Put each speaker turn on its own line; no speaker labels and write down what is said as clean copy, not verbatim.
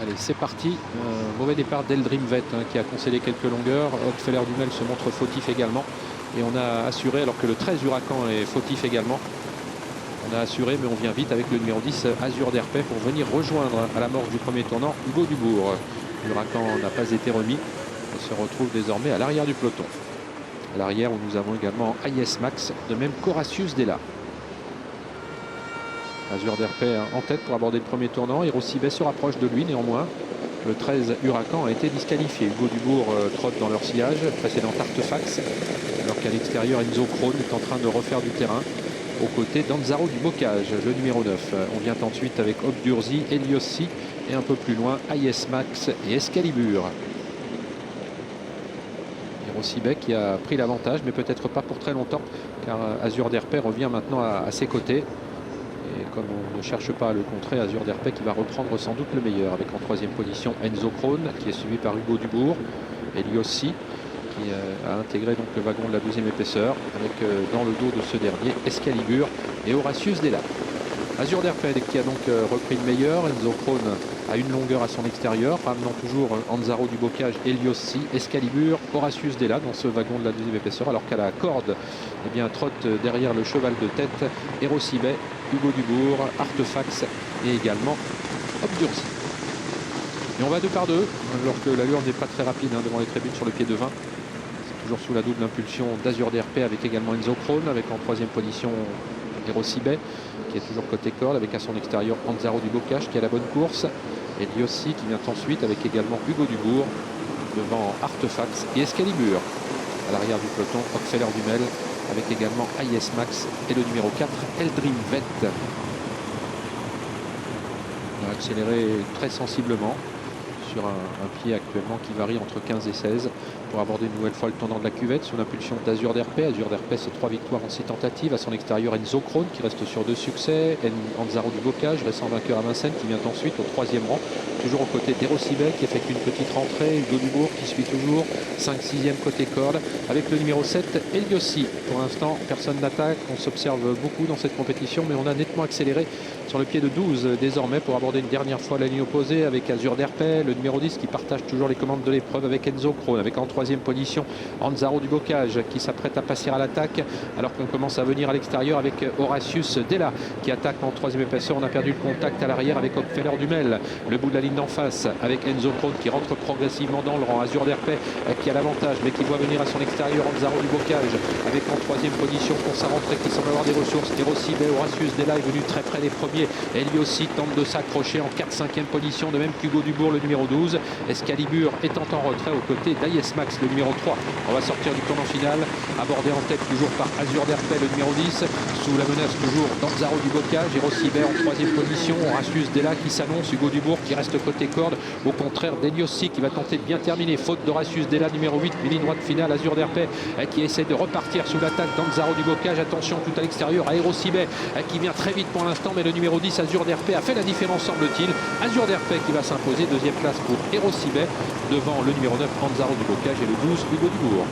Allez, c'est parti. Mauvais départ d'Eldrim Vet qui a concédé quelques longueurs. Oddfeller Dumel se montre fautif également. Et on a assuré, alors que le 13 Huracan est fautif également. On a assuré, mais on vient vite avec le numéro 10 Azur d'Herpet pour venir rejoindre à la mort du premier tournant Hugo Dubourg. Huracan n'a pas été remis et se retrouve désormais à l'arrière du peloton. À l'arrière, où nous avons également AIS Max, de même qu'Horatius Della. Azur d'Herpet en tête pour aborder le premier tournant. Hirosibet se rapproche de lui néanmoins. Le 13 Huracan a été disqualifié. Hugo Dubourg trotte dans leur sillage, précédent Artefax, alors qu'à l'extérieur Enzo Krone est en train de refaire du terrain aux côtés d'Anzaro du Bocage, le numéro 9. On vient ensuite avec Obdurzi, Eliossi et un peu plus loin AIS Max et Excalibur. Hirosibet qui a pris l'avantage, mais peut-être pas pour très longtemps, car Azur d'Herpet revient maintenant à ses côtés. Et comme on ne cherche pas à le contrer, Azur d'Herpet qui va reprendre sans doute le meilleur, avec en troisième position Enzo Krone qui est suivi par Hugo Dubourg, Eliossi qui a intégré donc le wagon de la 12e épaisseur, avec dans le dos de ce dernier Excalibur et Horatius Della. Azur d'Herpet qui a donc repris le meilleur. Enzo Krone a une longueur à son extérieur, ramenant toujours Anzaro du Bocage, Eliossi, Excalibur, Horatius Della dans ce wagon de la 12e épaisseur, alors qu'à la corde, eh bien, trotte derrière le cheval de tête Hirosibet, Hugo Dubourg, Artefax et également Obdurzi. Et on va 2 par 2, alors que l'allure n'est pas très rapide devant les tribunes sur le pied de 20. C'est toujours sous la double impulsion d'Azur d'Herpet avec également Enzo Krone, avec en troisième position Hirosibet qui est toujours côté corde, avec à son extérieur Anzaro du Bocage qui a la bonne course. Et Eliossi qui vient ensuite avec également Hugo Dubourg devant Artefax et Excalibur. À l'arrière du peloton, Oddfeller Dumel avec également AIS Max et le numéro 4 Eldrim Vet. On a accéléré très sensiblement sur un pied actuellement qui varie entre 15 et 16 pour aborder une nouvelle fois le tournant de la cuvette sous l'impulsion d'Azur d'Herpet. Azur d'Herpet, c'est 3 victoires en 6 tentatives. À son extérieur, Enzo Krone qui reste sur 2 succès. Anzaro du Bocage, récent vainqueur à Vincennes, qui vient ensuite au 3e rang, toujours aux côtés d'Hirosibet qui effectue une petite rentrée. Hugo Dubourg qui suit toujours, 5-6e côté corde, avec le numéro 7 Eliossi. Pour l'instant, personne n'attaque. On s'observe beaucoup dans cette compétition, mais on a nettement accéléré sur le pied de 12 désormais pour aborder une dernière fois la ligne opposée avec Azur d'Herpet, le numéro 10 qui partage toujours les commandes de l'épreuve avec Enzo Krone, avec en 3e position Anzaro du Bocage qui s'apprête à passer à l'attaque, alors qu'on commence à venir à l'extérieur avec Horatius Della qui attaque en 3e épaisseur. On a perdu le contact à l'arrière avec Oddfeller Dumel, le bout de la ligne d'en face avec Enzo Krone qui rentre progressivement dans le rang. Azur d'Herpet qui a l'avantage mais qui voit venir à son extérieur Anzaro du Bocage avec en 3e position pour sa rentrée qui semble avoir des ressources. Hirosibet, Horatius Della est venu très près des premiers. Eliossi tente de s'accrocher en 4-5e position, de même qu'Hugo Dubourg, le numéro 12. Excalibur étant en retrait aux côtés d'AIS Max, le numéro 3. On va sortir du tournant final, abordé en tête toujours par Azur d'Herpet, le numéro 10, sous la menace toujours d'Anzaro du Bocage. Hirosibet en 3e position, Horatius Della qui s'annonce, Hugo Dubourg qui reste côté corde, au contraire d'Eliossi qui va tenter de bien terminer, faute d'Horatius Della, numéro 8, ligne droite finale. Azur d'Herpet qui essaie de repartir sous l'attaque d'Anzaro du Bocage. Attention tout à l'extérieur à Hirosibet qui vient très vite pour l'instant, mais le numéro 10 Azur d'Herpet a fait la différence semble-t-il. Azur d'Herpet qui va s'imposer, 2e place pour Hirosibet devant le numéro 9 Anzaro du Bocage et le 12 Hugo Dubourg.